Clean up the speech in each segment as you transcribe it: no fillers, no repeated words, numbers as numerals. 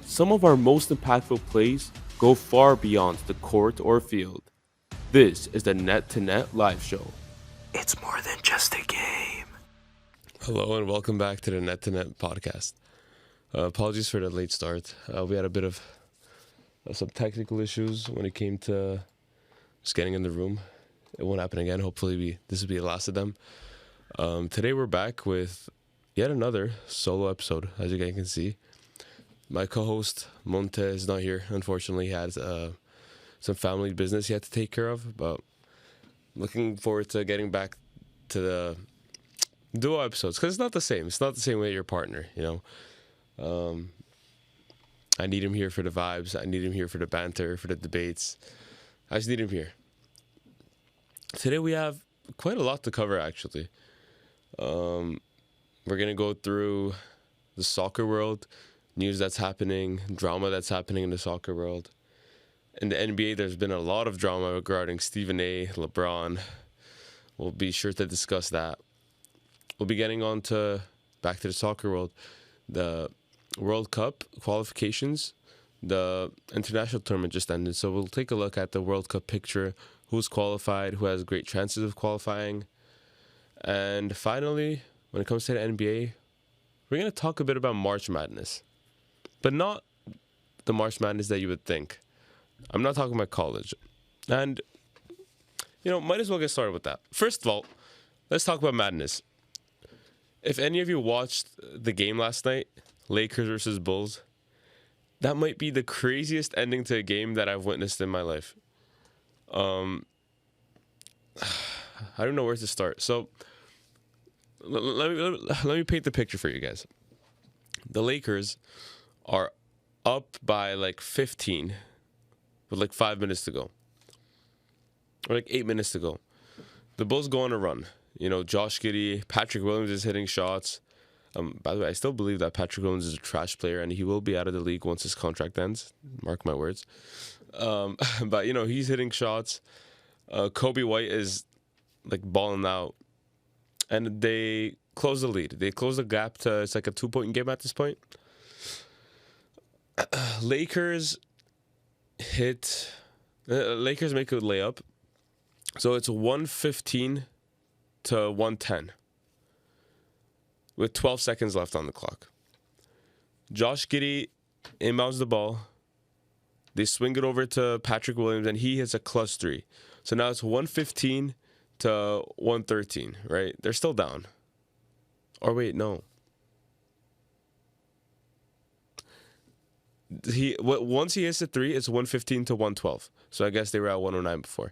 Some of our most impactful plays go far beyond the court or field. This is the Net to Net Live Show. It's more than just a game. Hello and welcome back to the Net to Net podcast. Apologies for the late start. We had a bit of some technical issues when it came to just getting in the room. It won't happen again. Hopefully this will be the last of them. Today we're back with yet another solo episode, as you guys can see. My co-host, Monte, is not here. Unfortunately, he had some family business he had to take care of. But looking forward to getting back to the duo episodes, because it's not the same. It's not the same with your partner, you know. I need him here for the vibes. I need him here for the banter, for the debates. I just need him here. Today we have quite a lot to cover, actually. We're going to go through the soccer world, news that's happening, drama that's happening in the soccer world. In the NBA, there's been a lot of drama regarding Stephen A., LeBron. We'll be sure to discuss that. We'll be getting on to back to the soccer world. The World Cup qualifications, the international tournament just ended. So we'll take a look at the World Cup picture, who's qualified, who has great chances of qualifying. And finally, when it comes to the NBA, we're going to talk a bit about March Madness. But not the March Madness that you would think. I'm not talking about college. And, you know, might as well get started with that. First of all, let's talk about Madness. If any of you watched the game last night, Lakers versus Bulls, that might be the craziest ending to a game that I've witnessed in my life. I don't know where to start. So let me paint the picture for you guys. The Lakers are up by like 15 with like 5 minutes to go. Or like 8 minutes to go. The Bulls go on a run. You know, Josh Giddey, Patrick Williams is hitting shots. By the way, I still believe that Patrick Williams is a trash player and he will be out of the league once his contract ends. Mark my words. But, you know, he's hitting shots. Kobe White is, like, balling out. And they close the lead. They close the gap to, it's like a 2-point game at this point. Lakers make a layup. So it's 115 to 110 with 12 seconds left on the clock. Josh Giddey inbounds the ball. They swing it over to Patrick Williams, and he hits a clutch three. So now it's 115 to 113, right? They're still down. Or wait, no. Once he hits a three, it's 115 to 112. So I guess they were at 109 before.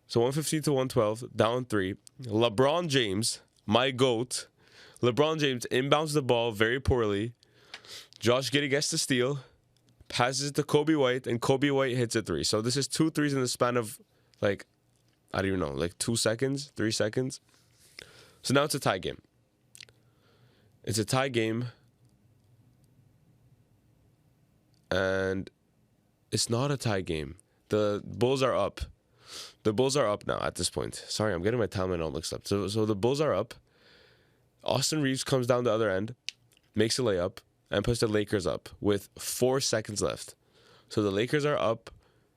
So 115 to 112, down three. LeBron James, my GOAT. LeBron James inbounds the ball very poorly. Josh Giddey gets the steal, passes it to Kobe White, and Kobe White hits a three. So this is 2 threes in the span of, like, I don't even know, like 2 seconds, 3 seconds. So now it's a tie game. It's a tie game. And it's not a tie game. The Bulls are up. The Bulls are up now at this point. Sorry, I'm getting my timeline all mixed up. So the Bulls are up. Austin Reeves comes down the other end, makes a layup, and puts the Lakers up with 4 seconds left. So the Lakers are up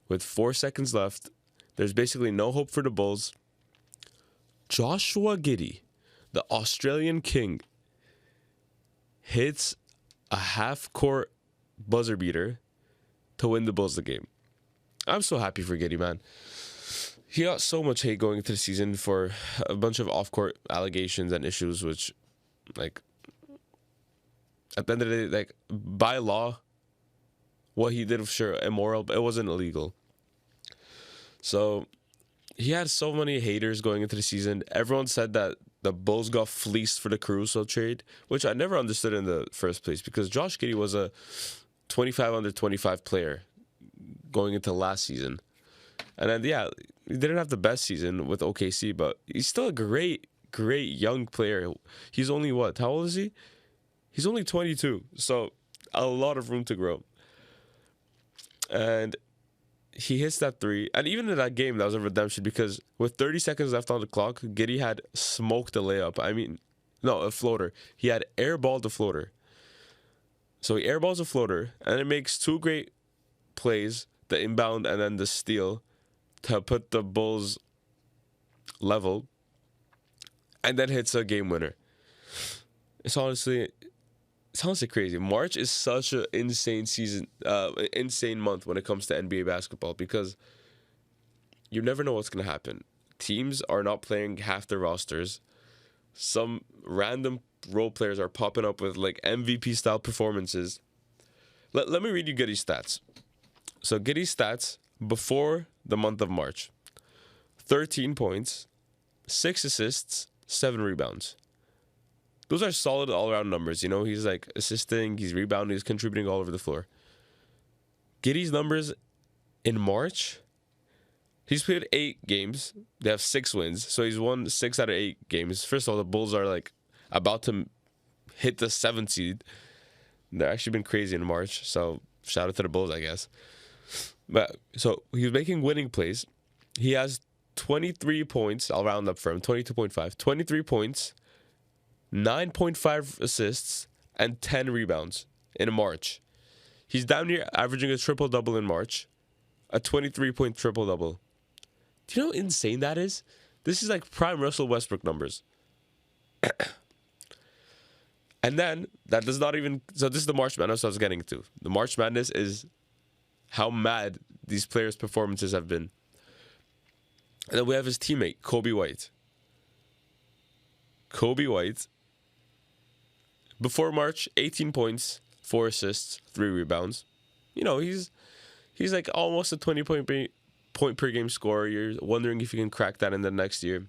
with 4 seconds left. There's basically no hope for the Bulls. Joshua Giddey, the Australian king, hits a half-court buzzer beater to win the Bulls the game. I'm so happy for Giddey, man. He got so much hate going into the season for a bunch of off-court allegations and issues, which, like, at the end of the day, like, by law, what he did was sure immoral, but it wasn't illegal. So he had so many haters going into the season. Everyone said that the Bulls got fleeced for the Caruso trade, which I never understood in the first place, because Josh Giddey was a 25 under 25 player going into last season. And then, yeah, he didn't have the best season with OKC, but he's still a great young player. He's only what? How old is he? He's only 22, so a lot of room to grow. And he hits that three. And even in that game, that was a redemption, because with 30 seconds left on the clock, Giddey had smoked a layup. I mean, no, a floater. He had airballed the floater. So he airballs a floater, and it makes two great plays, the inbound and then the steal, to put the Bulls level, and then hits a game winner. It's honestly crazy. March is such an insane insane month when it comes to NBA basketball, because you never know what's going to happen. Teams are not playing half their rosters. Some random role players are popping up with like MVP style performances. Let me read you Giddey's stats. So Giddey's stats before the month of March: 13 points, 6 assists, 7 rebounds. Those are solid all-around numbers. You know, he's like assisting, he's rebounding, he's contributing all over the floor. Giddey's numbers in March, he's played 8 games. They have 6 wins. So he's won 6 out of 8 games. First of all, the Bulls are like about to hit the 7th seed. They've actually been crazy in March. So shout out to the Bulls, I guess. But so he was making winning plays. He has 23 points. I'll round up for him. 22.5. 23 points, 9.5 assists, and 10 rebounds in March. He's down near averaging a triple-double in March. A 23-point triple-double. Do you know how insane that is? This is like prime Russell Westbrook numbers. And then, that does not even... So this is the March Madness I was getting to. The March Madness is how mad these players' performances have been. And then we have his teammate, Kobe White. Kobe White, before March, 18 points, 4 assists, 3 rebounds. You know, he's like almost a 20-point per game scorer. You're wondering if you can crack that in the next year.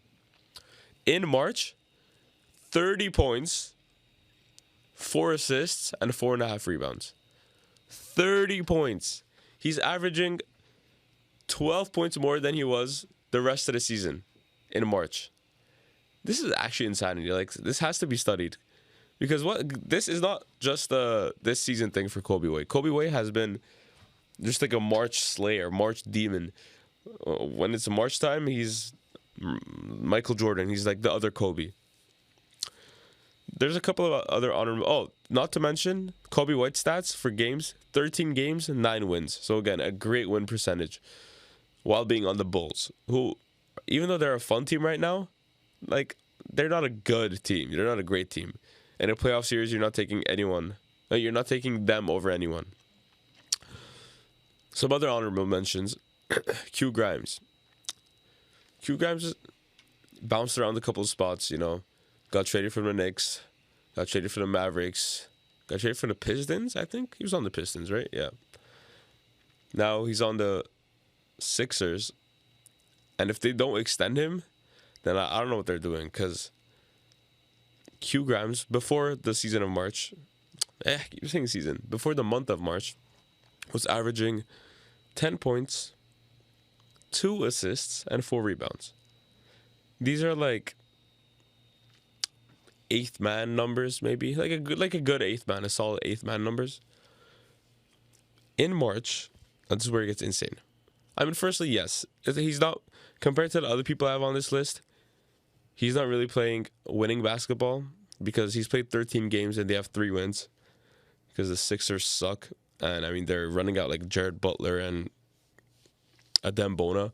In March, 30 points, 4 assists, and 4.5 rebounds. 30 points. He's averaging 12 points more than he was the rest of the season in March. This is actually insanity. Like, this has to be studied. Because this is not just this season thing for Kobe White. Kobe White has been just like a March slayer, March demon. When it's March time, he's Michael Jordan. He's like the other Kobe. There's a couple of other honorable... Oh, not to mention, Kobe White stats for games: 13 games, 9 wins. So again, a great win percentage while being on the Bulls, who, even though they're a fun team right now, like, they're not a good team. They're not a great team. In a playoff series, you're not taking anyone. You're not taking them over anyone. Some other honorable mentions. Q Grimes. Q Grimes bounced around a couple of spots, you know. Got traded from the Knicks. Got traded for the Mavericks. Got traded for the Pistons, I think. He was on the Pistons, right? Yeah. Now he's on the Sixers. And if they don't extend him, then I don't know what they're doing. Because Q Grimes, before the season of March, keep saying season, before the month of March, was averaging 10 points, 2 assists, and 4 rebounds. These are like 8th man numbers, maybe. Like a good 8th man, a solid 8th man numbers. In March, this is where it gets insane. I mean, firstly, yes, he's not, compared to the other people I have on this list, he's not really playing winning basketball, because he's played 13 games and they have 3 wins, because the Sixers suck. And I mean, they're running out like Jared Butler and Adem Bona.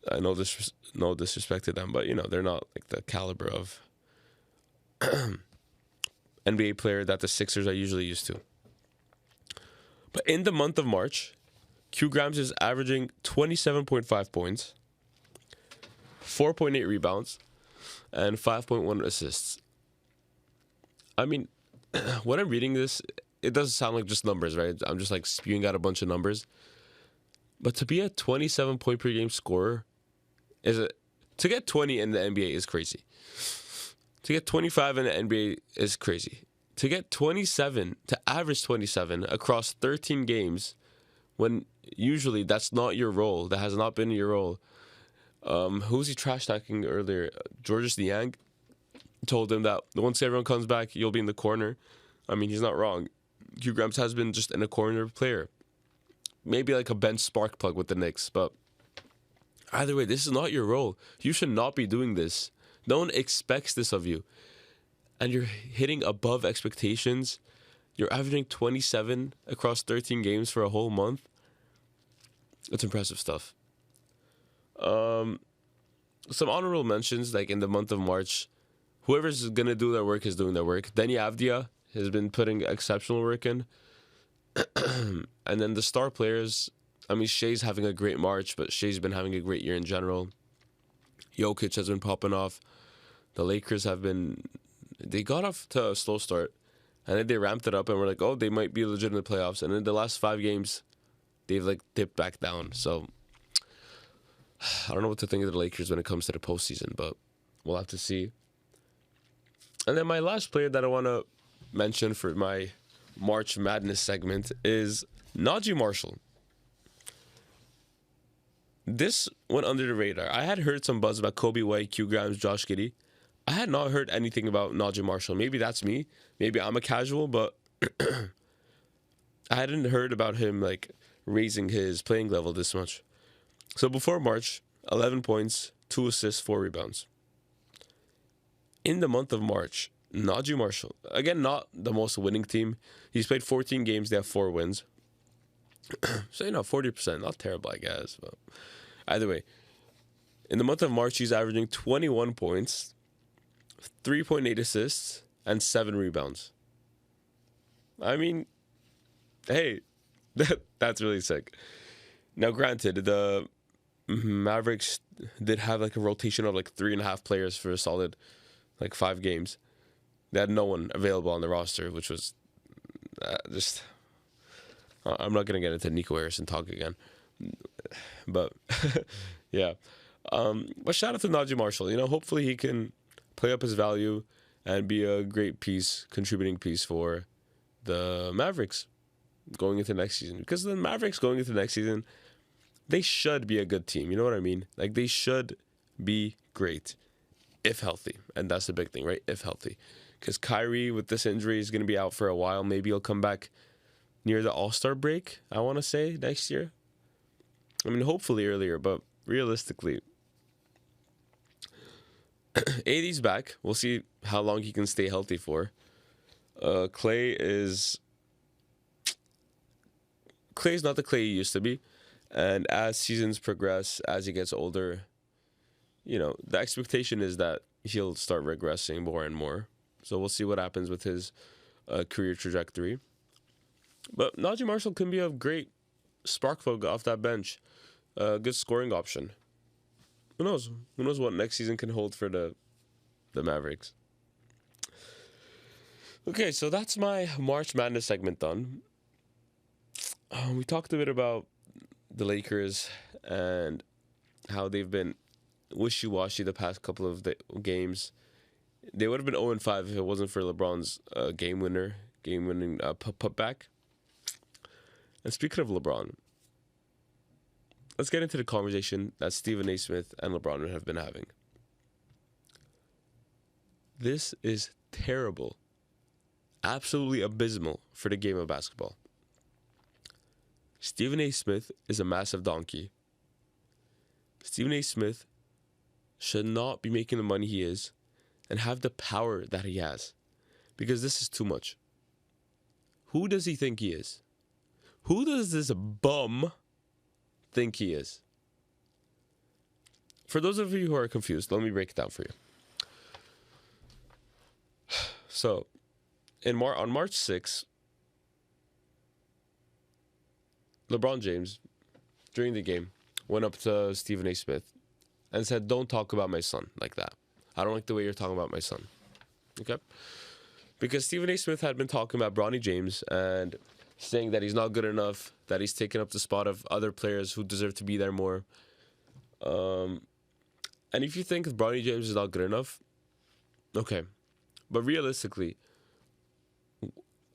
I know this, no disrespect to them, but you know, they're not like the caliber of NBA player that the Sixers are usually used to. But in the month of March, Q Grimes is averaging 27.5 points, 4.8 rebounds, and 5.1 assists. I mean, when I'm reading this, it doesn't sound like just numbers, right? I'm just like spewing out a bunch of numbers. But to be a 27-point per game scorer to get 20 in the NBA is crazy. To get 25 in the NBA is crazy. To get 27, to average 27 across 13 games, when usually that's not your role, that has not been your role. Who was he trash talking earlier? Georges Niang told him that once everyone comes back, you'll be in the corner. I mean, he's not wrong. Q Grimes has been just in a corner player. Maybe like a bench spark plug with the Knicks, but either way, this is not your role. You should not be doing this. No one expects this of you. And you're hitting above expectations. You're averaging 27 across 13 games for a whole month. It's impressive stuff. Some honorable mentions, like in the month of March, whoever's going to do their work is doing their work. Denny Avdia has been putting exceptional work in. And then the star players, I mean, Shea's having a great March, but Shea's been having a great year in general. Jokic has been popping off. The Lakers they got off to a slow start, and then they ramped it up, and we're like, oh, they might be legit in the playoffs. And in the last 5 games, they've like dipped back down. So I don't know what to think of the Lakers when it comes to the postseason, but we'll have to see. And then my last player that I want to mention for my March Madness segment is Najee Marshall. This went under the radar. I had heard some buzz about Kobe White, Q Grimes, Josh Giddey. I had not heard anything about Najee Marshall. Maybe that's me. Maybe I'm a casual, but I hadn't heard about him like raising his playing level this much. So before March, 11 points, 2 assists, 4 rebounds. In the month of March, Najee Marshall, again, not the most winning team. He's played 14 games. They have 4 wins. So, 40%. Not terrible, I guess. But either way, in the month of March, he's averaging 21 points, 3.8 assists, and 7 rebounds. I mean, hey, that's really sick. Now, granted, the Mavericks did have like a rotation of like 3.5 players for a solid like 5 games. They had no one available on the roster, which was just... I'm not going to get into Nico Harrison talk again. But, yeah. But shout out to Najee Marshall. Hopefully he can play up his value and be a great piece, contributing piece for the Mavericks going into next season. Because the Mavericks going into next season, they should be a good team. You know what I mean? Like, they should be great if healthy. And that's the big thing, right? If healthy. Because Kyrie, with this injury, is going to be out for a while. Maybe he'll come back near the All-Star break, I want to say, next year. I mean, hopefully earlier, but realistically, AD's back. We'll see how long he can stay healthy for. Clay's not the Clay he used to be. And as seasons progress, as he gets older, the expectation is that he'll start regressing more and more. So we'll see what happens with his career trajectory. But Najee Marshall can be a great spark plug off that bench. Good scoring option. Who knows? Who knows what next season can hold for the Mavericks. Okay, so that's my March Madness segment done. We talked a bit about the Lakers and how they've been wishy-washy the past couple of games. They would have been 0-5 if it wasn't for LeBron's game-winning putback. And speaking of LeBron, let's get into the conversation that Stephen A. Smith and LeBron have been having. This is terrible. Absolutely abysmal for the game of basketball. Stephen A. Smith is a massive donkey. Stephen A. Smith should not be making the money he is and have the power that he has, because this is too much. Who does he think he is? Who does this bum think he is? For those of you who are confused, let me break it down for you. So, on March 6th, LeBron James, during the game, went up to Stephen A. Smith and said, "Don't talk about my son like that. I don't like the way you're talking about my son." Okay? Because Stephen A. Smith had been talking about Bronny James and saying that he's not good enough, that he's taken up the spot of other players who deserve to be there more. And if you think Bronny James is not good enough, okay. But realistically,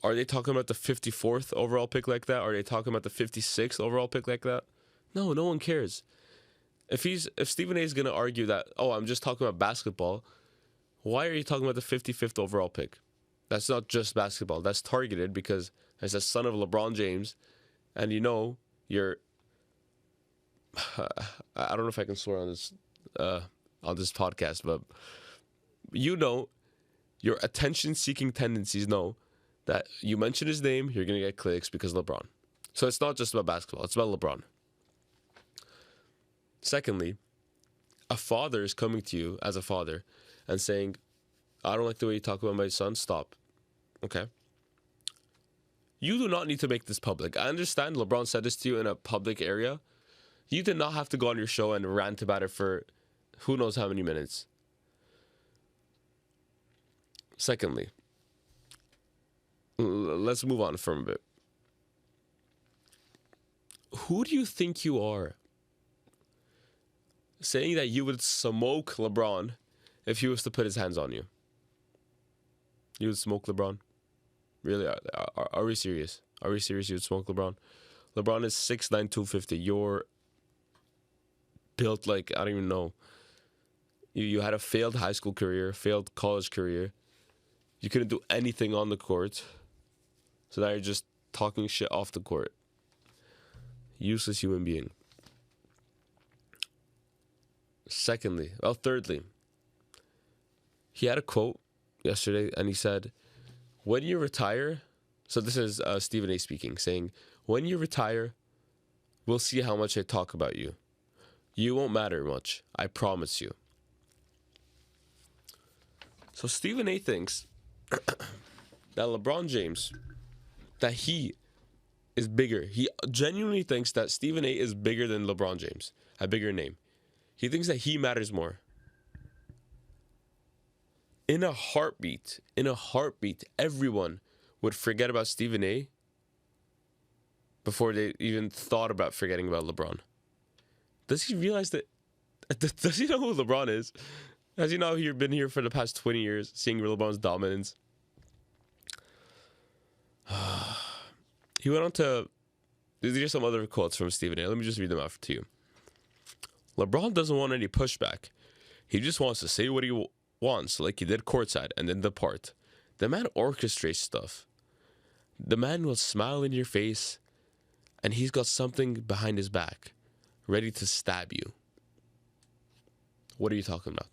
are they talking about the 54th overall pick like that? Are they talking about the 56th overall pick like that? No one cares. If Stephen A is going to argue that, oh, I'm just talking about basketball, why are you talking about the 55th overall pick? That's not just basketball. That's targeted because as a son of LeBron James, and you're I don't know if I can swear on this podcast, but your attention-seeking tendencies know that you mention his name, you're going to get clicks because LeBron. So it's not just about basketball, it's about LeBron. Secondly, a father is coming to you as a father and saying, I don't like the way you talk about my son, stop. Okay? You do not need to make this public. I understand LeBron said this to you in a public area. You did not have to go on your show and rant about it for who knows how many minutes. Secondly, let's move on from a bit. Who do you think you are? Saying that you would smoke LeBron if he was to put his hands on you. You would smoke LeBron? Really? Are we serious? Are we serious you would smoke LeBron? LeBron is 6'9", 250. You're built like, I don't even know. You had a failed high school career, failed college career. You couldn't do anything on the court. So now you're just talking shit off the court. Useless human being. Thirdly, he had a quote yesterday and he said, when you retire, so this is Stephen A speaking, saying, when you retire, we'll see how much I talk about you. You won't matter much, I promise you. So Stephen A thinks that LeBron James, that he is bigger. He genuinely thinks that Stephen A is bigger than LeBron James, a bigger name. He thinks that he matters more. In a heartbeat, everyone would forget about Stephen A before they even thought about forgetting about LeBron. Does he realize that? Does he know who LeBron is? Has he not been here for the past 20 years, seeing LeBron's dominance? He went on to... These are some other quotes from Stephen A. Let me just read them out to you. LeBron doesn't want any pushback. He just wants to say what he wants, like he did courtside, and then depart. The man orchestrates stuff. The man will smile in your face, and he's got something behind his back, ready to stab you. What are you talking about?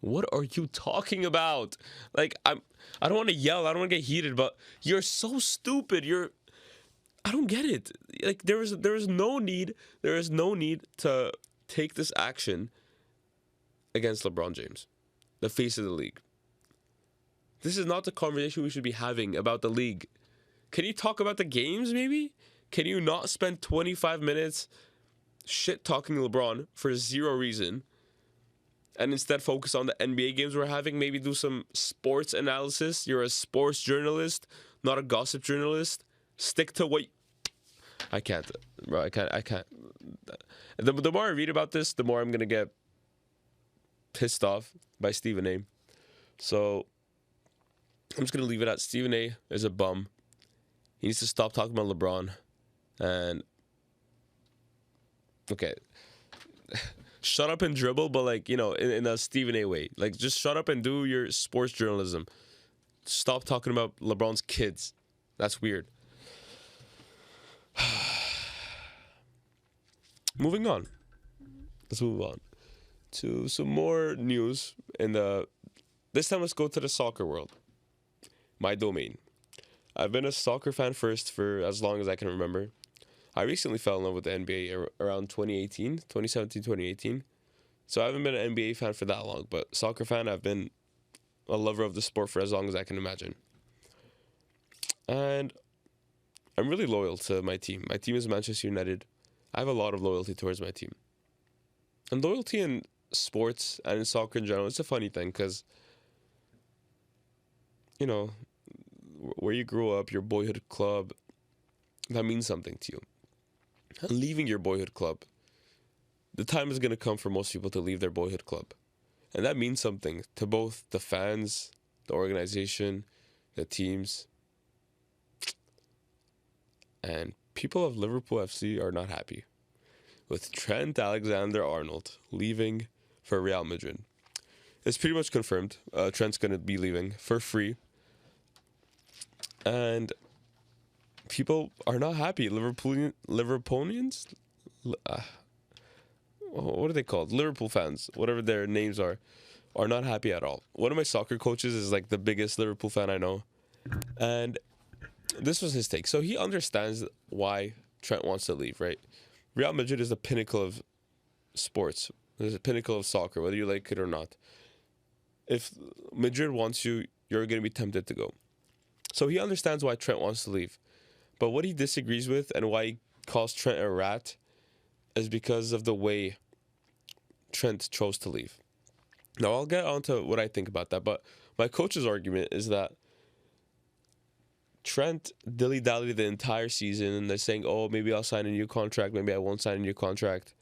What are you talking about? Like, I don't want to yell, I don't want to get heated, but you're so stupid. I don't get it. Like, there is no need to take this action against LeBron James, the face of the league. This is not the conversation we should be having about the league. Can you talk about the games, maybe? Can you not spend 25 minutes shit talking LeBron for zero reason and instead focus on the NBA games we're having? Maybe do some sports analysis. You're a sports journalist, not a gossip journalist. Stick to what... I can't, bro. I can't. The more I read about this, the more I'm gonna get pissed off by Stephen A. So I'm just gonna leave it at Stephen A is a bum. He needs to stop talking about LeBron. And okay, shut up and dribble, but like, you know, in a Stephen A way. Like, just shut up and do your sports journalism. Stop talking about LeBron's kids. That's weird. Moving on. Let's move on to some more news. This time, let's go to the soccer world. My domain. I've been a soccer fan first for as long as I can remember. I recently fell in love with the NBA around 2017, 2018. So I haven't been an NBA fan for that long, but soccer fan, I've been a lover of the sport for as long as I can imagine. And I'm really loyal to my team. My team is Manchester United. I have a lot of loyalty towards my team. And loyalty in sports and in soccer in general, it's a funny thing because, you know, where you grew up, your boyhood club, that means something to you. And leaving your boyhood club, the time is going to come for most people to leave their boyhood club. And that means something to both the fans, the organization, the teams. And people of Liverpool FC are not happy with Trent Alexander-Arnold leaving for Real Madrid. It's pretty much confirmed. Trent's going to be leaving for free. And people are not happy. Liverpoolians? What are they called? Liverpool fans, whatever their names are not happy at all. One of my soccer coaches is like the biggest Liverpool fan I know. And this was his take. So he understands why Trent wants to leave, right? Real Madrid is the pinnacle of sports. It's the pinnacle of soccer, whether you like it or not. If Madrid wants you, you're going to be tempted to go. So he understands why Trent wants to leave. But what he disagrees with and why he calls Trent a rat is because of the way Trent chose to leave. Now, I'll get on to what I think about that, but my coach's argument is that Trent dilly-dallied the entire season, and they're saying, oh, maybe I'll sign a new contract, maybe I won't sign a new contract.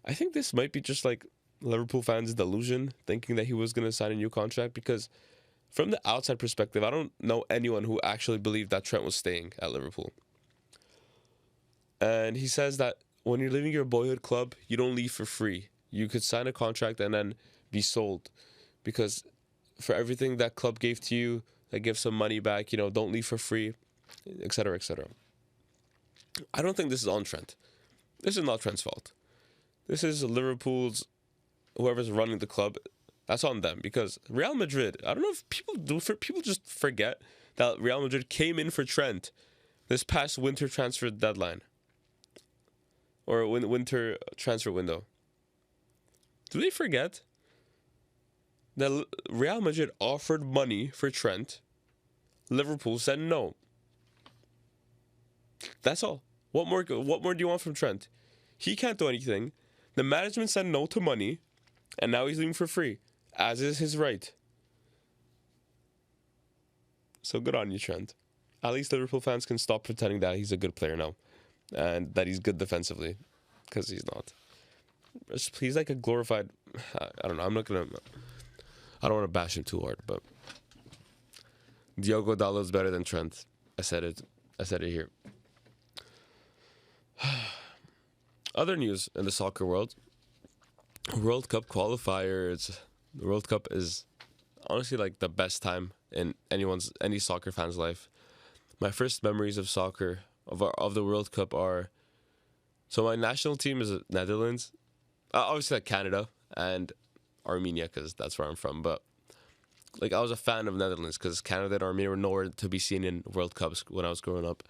I think this might be just like Liverpool fans' delusion, thinking that he was going to sign a new contract, because from the outside perspective, I don't know anyone who actually believed that Trent was staying at Liverpool. And he says that when you're leaving your boyhood club, you don't leave for free. You could sign a contract and then be sold, because for everything that club gave to you, they give some money back, don't leave for free, etc., etc. I don't think this is on Trent. This is not Trent's fault. This is Liverpool's, whoever's running the club, that's on them, because Real Madrid, I don't know if people just forget that Real Madrid came in for Trent this past winter transfer deadline, or winter transfer window. Do they forget that Real Madrid offered money for Trent? Liverpool said no. That's all. What more do you want from Trent? He can't do anything. The management said no to money, and now he's leaving for free, as is his right. So good on you, Trent. At least Liverpool fans can stop pretending that he's a good player now, and that he's good defensively, because he's not. He's like a glorified, I don't know, I don't want to bash him too hard, but Diogo Dalot's better than Trent. I said it here. Other news in the soccer world. World Cup qualifiers. The World Cup is honestly like the best time in any soccer fan's life. My first memories of soccer, of the World Cup are, so my national team is Netherlands. Obviously like Canada and Armenia, because that's where I'm from, but like I was a fan of Netherlands because Canada and Armenia were nowhere to be seen in World Cups when I was growing up.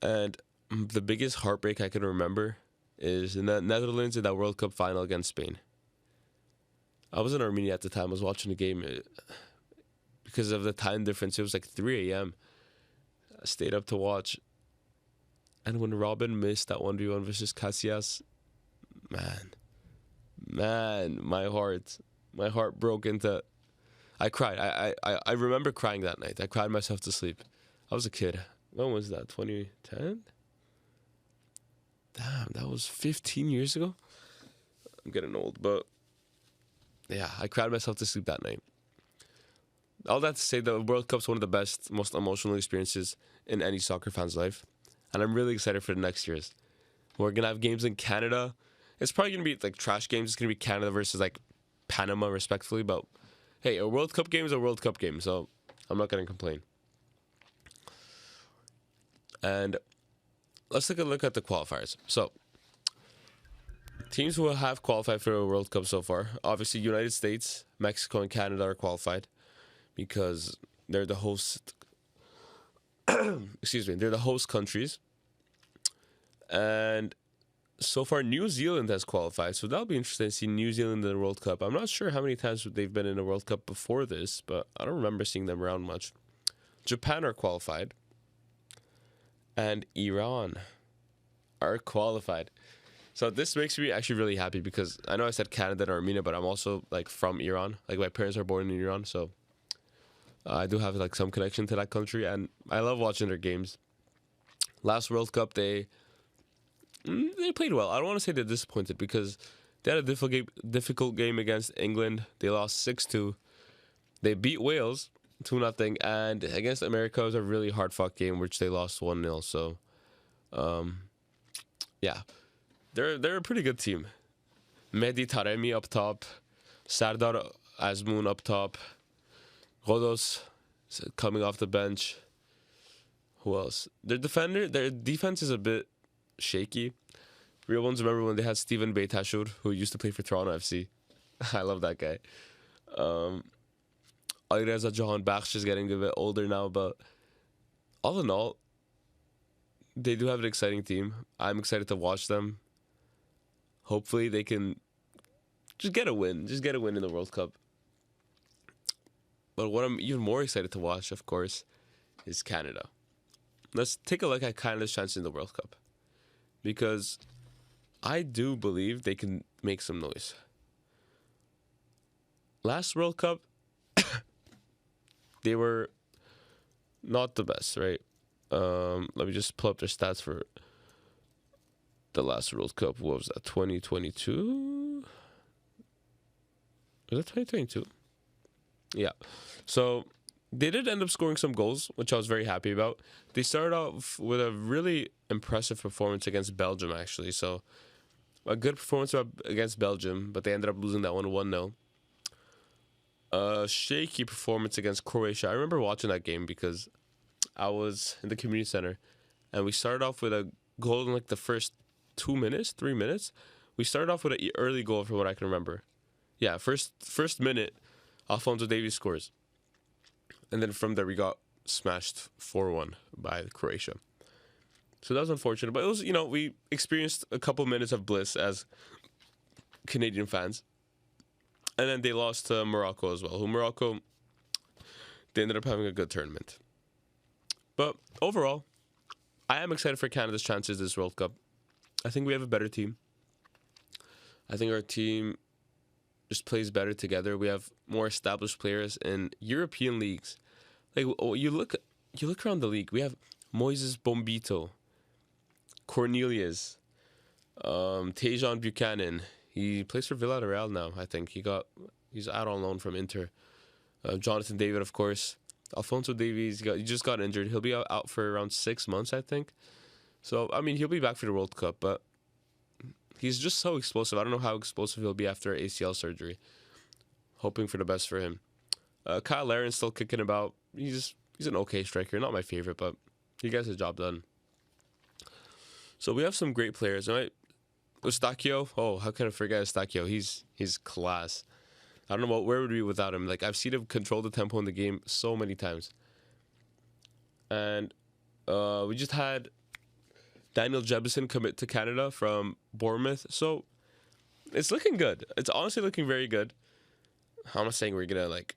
And the biggest heartbreak I can remember is in the Netherlands in that World Cup final against Spain. I was in Armenia at the time. I was watching the game. Because of the time difference, it was like 3 a.m. I stayed up to watch. And when Robin missed that 1v1 versus Casillas, man, my heart broke into... I cried. I remember crying that night. I cried myself to sleep. I was a kid. When was that? 2010? Damn, that was 15 years ago? I'm getting old, but... yeah, I cried myself to sleep that night. All that to say, the World Cup's one of the best, most emotional experiences in any soccer fan's life. And I'm really excited for the next years. We're going to have games in Canada. It's probably going to be like trash games. It's going to be Canada versus like Panama, respectfully. But hey, a World Cup game is a World Cup game, so I'm not going to complain. And let's take a look at the qualifiers. So, teams who have qualified for a World Cup so far, obviously United States, Mexico, and Canada are qualified because they're the host. They're the host countries. And so far, New Zealand has qualified, so that'll be interesting to see New Zealand in the World Cup. I'm not sure how many times they've been in a World Cup before this, but I don't remember seeing them around much. Japan are qualified. And Iran are qualified. So this makes me actually really happy because I know I said Canada and Armenia, but I'm also like from Iran. Like my parents are born in Iran, so I do have like some connection to that country, and I love watching their games. Last World Cup, they played well. I don't want to say they're disappointed because they had a difficult game against England. They lost 6-2. They beat Wales 2-0, and against America it was a really hard fought game which they lost 1-0. So, yeah, they're a pretty good team. Mehdi Taremi up top, Sardar Azmoun up top, Rodos coming off the bench. Who else? Their defense is a bit shaky. Real ones remember when they had Steven Beitashur, who used to play for Toronto FC. I love that guy. Alireza Jahan Bakhsh is getting a bit older now, but all in all, they do have an exciting team. I'm excited to watch them. Hopefully they can just get a win. Just get a win in the World Cup. But what I'm even more excited to watch, of course, is Canada. Let's take a look at Canada's chances in the World Cup. Because I do believe they can make some noise. Last World Cup, they were not the best, right? Let me just pull up their stats for the last World Cup. What was that? 2022? Was it 2022? Yeah. So they did end up scoring some goals, which I was very happy about. They started off with a really impressive performance against Belgium, actually. So a good performance against Belgium, but they ended up losing that one 1-0. A shaky performance against Croatia. I remember watching that game because I was in the community center, and we started off with a goal in like the first 3 minutes. We started off with an early goal from what I can remember. Yeah, first minute, Alphonso Davies scores. And then from there, we got smashed 4-1 by Croatia. So that was unfortunate. But it was, we experienced a couple minutes of bliss as Canadian fans. And then they lost to Morocco as well. Morocco, they ended up having a good tournament. But overall, I am excited for Canada's chances this World Cup. I think we have a better team. I think our team just plays better together. We have more established players in European leagues. Like you look around the league. We have Moises Bombito, Cornelius, Tejan Buchanan. He plays for Villarreal now. I think he's out on loan from Inter. Jonathan David, of course. Alphonso Davies, he just got injured. He'll be out for around 6 months, I think. So I mean, he'll be back for the World Cup, but he's just so explosive. I don't know how explosive he'll be after ACL surgery. Hoping for the best for him. Kyle Laren's still kicking about. He's an okay striker. Not my favorite, but he gets his job done. So we have some great players. Right? Eustachio. Oh, how can I forget Eustachio? He's class. I don't know where would we be without him. Like I've seen him control the tempo in the game so many times. And we just had Daniel Jebison commit to Canada from Bournemouth. So it's looking good. It's honestly looking very good. I'm not saying we're gonna like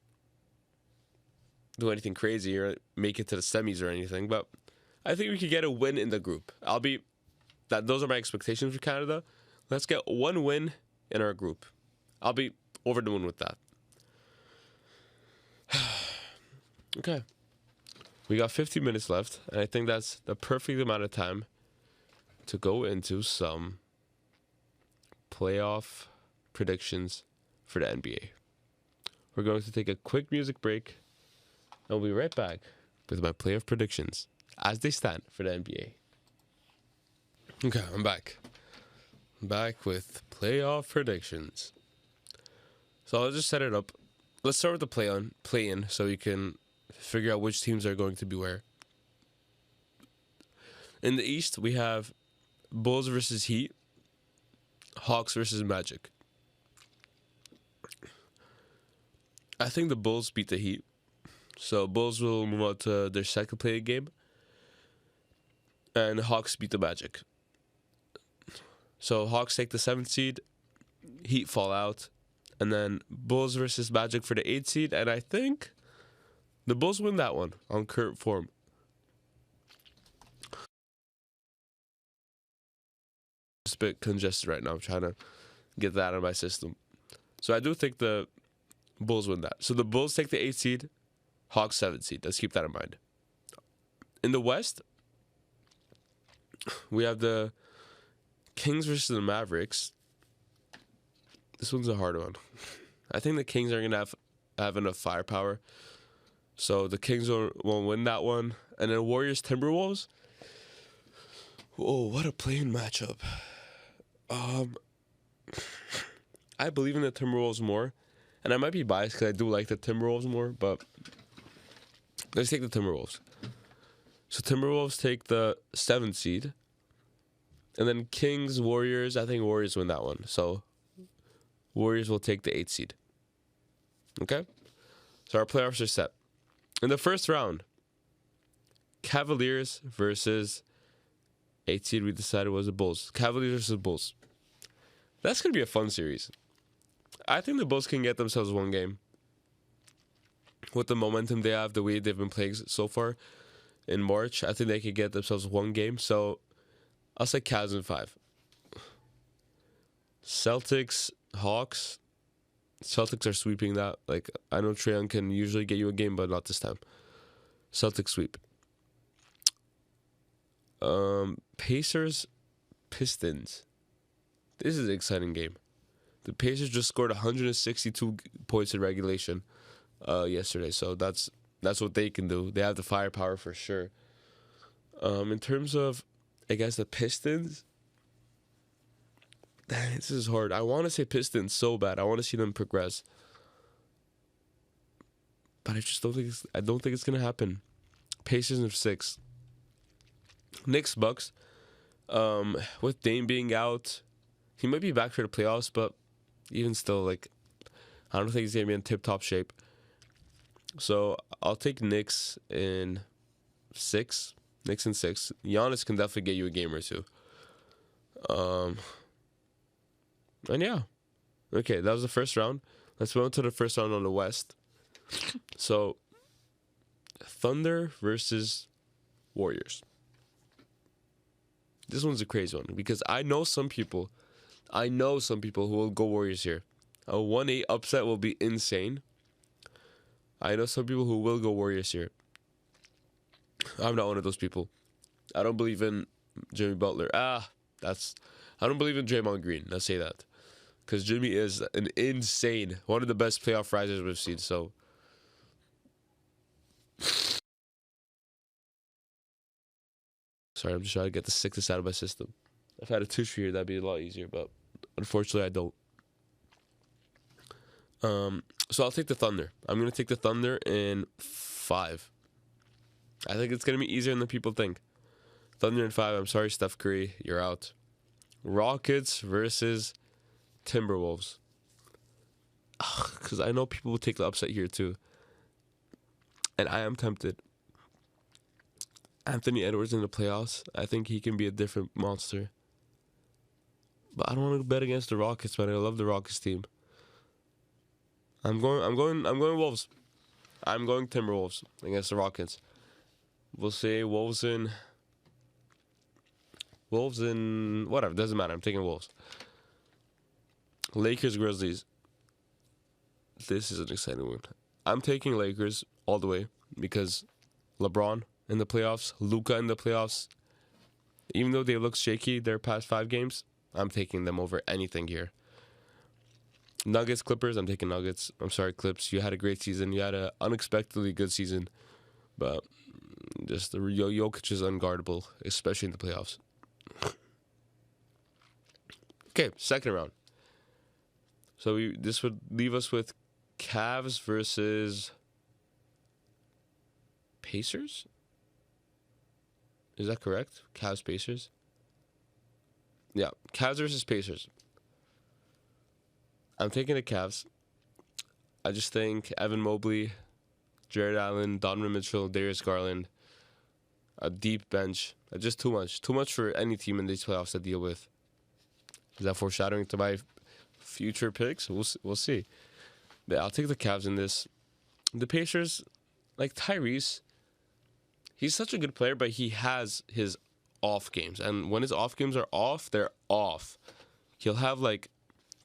do anything crazy or make it to the semis or anything, but I think we could get a win in the group. Those are my expectations for Canada. Let's get one win in our group. I'll be over the moon with that. Okay. We got 50 minutes left, and I think that's the perfect amount of time to go into some playoff predictions for the NBA. We're going to take a quick music break, and we'll be right back with my playoff predictions as they stand for the NBA. Okay, I'm back. I'm back with playoff predictions. So I'll just set it up. Let's start with the play-in so you can figure out which teams are going to be where. In the East, we have Bulls versus Heat, Hawks versus Magic. I think the Bulls beat the Heat. So Bulls will move on to their second play game. And the Hawks beat the Magic. So Hawks take the 7th seed. Heat fall out. And then Bulls versus Magic for the 8th seed. And I think the Bulls win that one on current form. It's a bit congested right now. I'm trying to get that out of my system. So I do think the Bulls win that. So the Bulls take the 8th seed. Hawks 7th seed. Let's keep that in mind. In the West, we have the Kings versus the Mavericks. This one's a hard one. I think the Kings are going to have enough firepower. So the Kings will win that one. And then Warriors Timberwolves. Oh, what a playing matchup. I believe in the Timberwolves more. And I might be biased because I do like the Timberwolves more. But let's take the Timberwolves. So Timberwolves take the 7th seed. And then Kings, Warriors. I think Warriors win that one. So Warriors will take the 8th seed. Okay? So our playoffs are set. In the first round, Cavaliers versus 8 seed we decided was the Bulls. Cavaliers versus Bulls. That's going to be a fun series. I think the Bulls can get themselves one game. With the momentum they have, the way they've been playing so far in March, I think they could get themselves one game. So I'll say Cavs in 5. Celtics, Hawks. Celtics are sweeping that. Like, I know Trae Young can usually get you a game, but not this time. Celtics sweep. Pacers, Pistons. This is an exciting game. The Pacers just scored 162 points in regulation yesterday, so that's what they can do. They have the firepower for sure. In terms of, I guess, the Pistons, this is hard. I want to say Pistons so bad. I want to see them progress, but I just don't think it's gonna happen. Pacers in 6. Knicks, Bucks. With Dame being out, he might be back for the playoffs, but even still, like, I don't think he's gonna be in tip-top shape. So I'll take Knicks in 6. Knicks in 6. Giannis can definitely get you a game or two. And yeah. Okay, that was the first round. Let's move on to the first round on the West. So, Thunder versus Warriors. This one's a crazy one because I know some people who will go Warriors here. A 1-8 upset will be insane. I know some people who will go Warriors here. I'm not one of those people. I don't believe in Jimmy Butler. I don't believe in Draymond Green. Let's say that. Because Jimmy is an insane, one of the best playoff risers we've seen. So, sorry, I'm just trying to get the sickness out of my system. If I had a tissue here, that'd be a lot easier, but unfortunately, I don't. So I'll take the Thunder. I'm going to take the Thunder in 5. I think it's going to be easier than people think. Thunder in 5. I'm sorry, Steph Curry. You're out. Rockets versus Timberwolves. Because I know people will take the upset here too. And I am tempted. Anthony Edwards in the playoffs. I think he can be a different monster. But I don't want to bet against the Rockets, man. I love the Rockets team. I'm going Wolves. I'm going Timberwolves against the Rockets. We'll say Wolves in whatever, doesn't matter. I'm taking Wolves. Lakers Grizzlies. This is an exciting one. I'm taking Lakers all the way because LeBron in the playoffs, Luka in the playoffs. Even though they look shaky their past 5 games, I'm taking them over anything here. Nuggets, Clippers, I'm taking Nuggets. I'm sorry, Clips. You had a great season. You had an unexpectedly good season. But just the Jokic is unguardable, especially in the playoffs. Okay, second round. So this would leave us with Cavs versus Pacers? Is that correct? Cavs, Pacers? Yeah, Cavs versus Pacers. I'm taking the Cavs. I just think Evan Mobley, Jared Allen, Donovan Mitchell, Darius Garland, a deep bench. Just too much. Too much for any team in these playoffs to deal with. Is that foreshadowing to my future picks? We'll see. But I'll take the Cavs in this. The Pacers, like Tyrese, he's such a good player, but he has his off games. And when his off games are off, they're off. He'll have like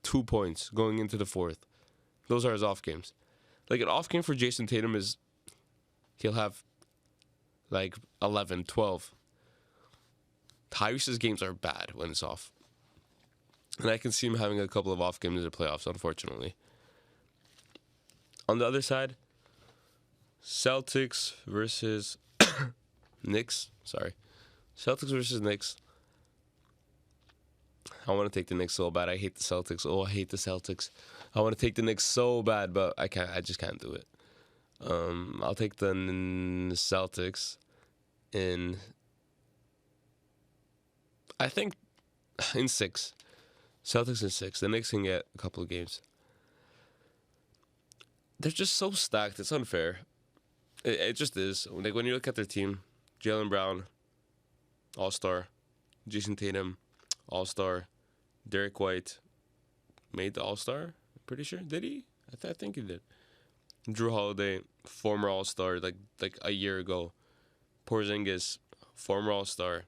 2 points going into the fourth. Those are his off games. Like an off game for Jason Tatum is he'll have like 11, 12. Tyrese's games are bad when it's off. And I can see him having a couple of off games in the playoffs, unfortunately. On the other side, Celtics versus Knicks. Sorry. Celtics versus Knicks. I want to take the Knicks so bad. I hate the Celtics. Oh, I hate the Celtics. I want to take the Knicks so bad, but I can't. I just can't do it. I'll take the Celtics in, I think, in 6. Celtics in 6. The Knicks can get a couple of games. they're just so stacked. It's unfair. It just is. Like when you look at their team, Jaylen Brown, All-Star, Jason Tatum, All-Star, Derek White made the All-Star. I'm pretty sure. Did he? I think he did. Drew Holiday, former All-Star, like a year ago. Porzingis, former All-Star.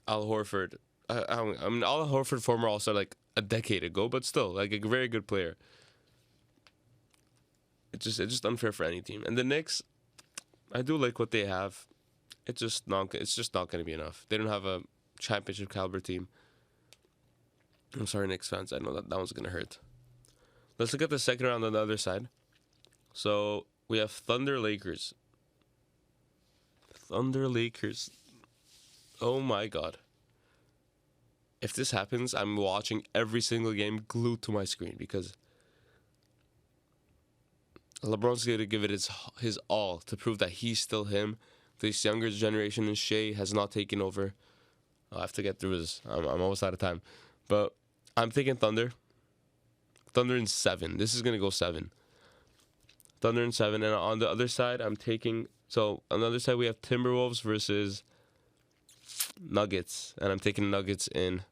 Al Horford. I mean, Al Horford, former All-Star, like a decade ago, but still, like a very good player. It's just unfair for any team. And the Knicks, I do like what they have. It's just not going to be enough. They don't have a championship caliber team. I'm sorry, Knicks fans. I know that one's going to hurt. Let's look at the second round on the other side. So we have Thunder Lakers. Thunder Lakers. Oh my God. If this happens, I'm watching every single game glued to my screen because LeBron's going to give it his all to prove that he's still him. This younger generation and Shea has not taken over. I'll have to get through this. I'm almost out of time. But I'm thinking Thunder. Thunder in 7. This is going to go 7. Thunder in 7. And on the other side, I'm taking... So, on the other side, we have Timberwolves versus Nuggets. And I'm taking Nuggets in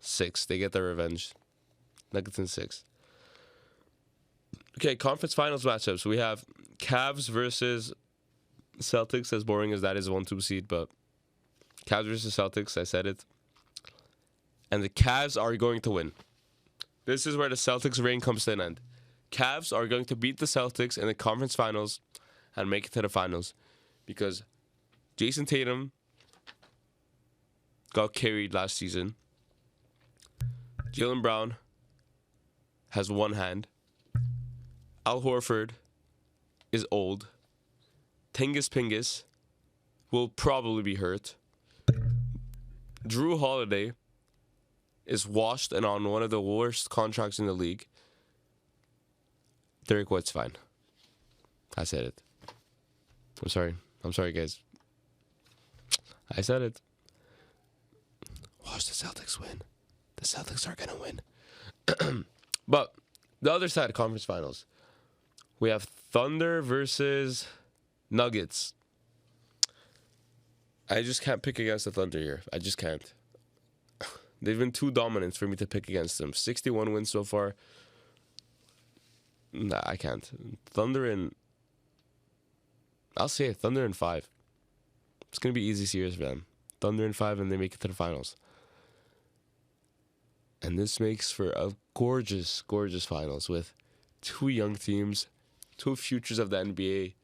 6. They get their revenge. Nuggets in 6. Okay, conference finals matchups. We have Cavs versus Celtics. As boring as that is, 1-2 seed, but Cavs versus Celtics, I said it. And the Cavs are going to win. This is where the Celtics' reign comes to an end. Cavs are going to beat the Celtics in the conference finals and make it to the finals because Jason Tatum got carried last season. Jaylen Brown has one hand. Al Horford is old. Tingus Pingus will probably be hurt. Drew Holiday is washed and on one of the worst contracts in the league. Derek White's fine. I said it. I'm sorry, guys. I said it. Watch the Celtics win. The Celtics are going to win. But the other side, conference finals. We have Thunder versus Nuggets. I just can't pick against the Thunder here. I just can't. They've been too dominant for me to pick against them. 61 wins so far. Nah, I can't. I'll say it, Thunder in 5. It's going to be easy series for them. Thunder in 5 and they make it to the finals. And this makes for a gorgeous, gorgeous finals with 2 young teams, 2 futures of the NBA.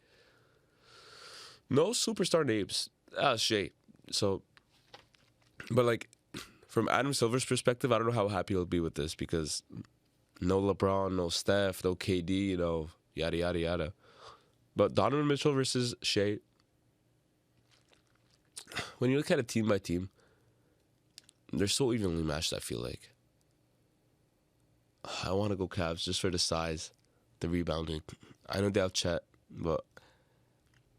No superstar names. Shea. So, but like, from Adam Silver's perspective, I don't know how happy he'll be with this because no LeBron, no Steph, no KD, yada, yada, yada. But Donovan Mitchell versus Shea, when you look at it team by team, they're so evenly matched, I feel like. I want to go Cavs just for the size, the rebounding. I know they have Chet, but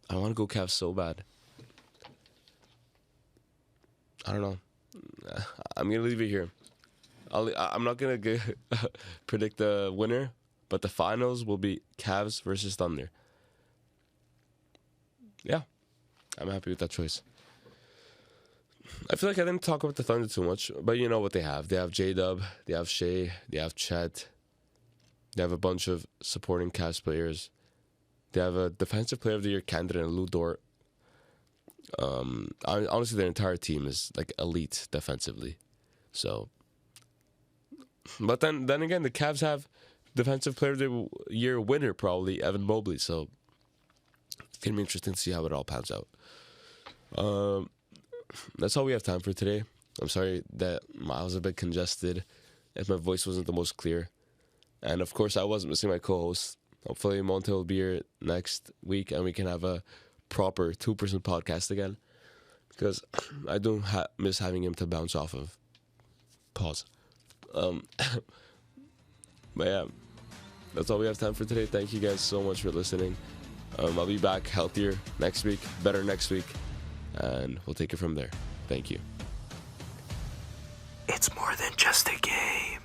I want to go Cavs so bad. I don't know. I'm going to leave it here. I'm not going to predict the winner, but the finals will be Cavs versus Thunder. Yeah, I'm happy with that choice. I feel like I didn't talk about the Thunder too much, but you know what they have. They have J-Dub, they have Shea, they have Chet. They have a bunch of supporting Cavs players. They have a Defensive Player of the Year candidate in Lou Dort. Honestly, their entire team is like elite defensively. So, but then again, the Cavs have Defensive Player of the Year winner probably Evan Mobley. So it's gonna be interesting to see how it all pans out. That's all we have time for today. I'm sorry that I was a bit congested, if my voice wasn't the most clear, and of course I wasn't missing my co-host. Hopefully Monte will be here next week and we can have a proper 2% podcast again, because I do miss having him to bounce off of. Pause. But yeah, that's all we have time for today. Thank you guys so much for listening. I'll be back healthier next week, better next week, and we'll take it from there. Thank you. It's more than just a game.